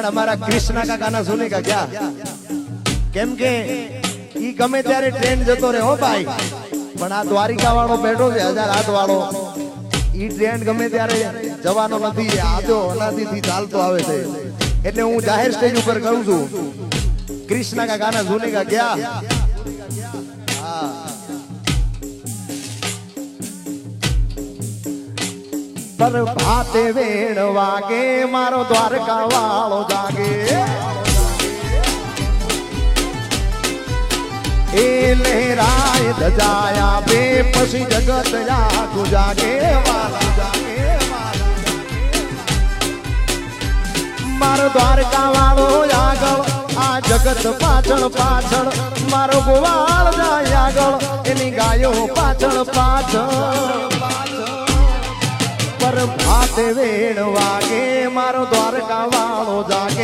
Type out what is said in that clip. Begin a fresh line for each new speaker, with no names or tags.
हमारा कृष्णा का गाना सुनेगा क्या? केम के ई गमे त्यारे ट्रेन जतो रे हो भाई, पण आ द्वारिका वाळो बैठो छे 1008 वाळो ई ट्रेन गमे त्यारे जવાનો નથી, આજો અનાદિથી ચાલતો આવે છે। એટલે હું જાહેર સ્ટેજ ઉપર કહું છું, कृष्णा का गाना सुनेगा क्या? पर भाते वेण वागे मारो द्वारका वालो जागे, ए लहराए धजाया बे पसी जगत जागू जागे वाला जागे मारो द्वारका वालो जागल आ जगत पाछळ पाछळ मारो गोवाल जाय आगळ एनी गायो पाछळ पाछळ पर भाते वेण वागे मारो द्वारका वालो जागे।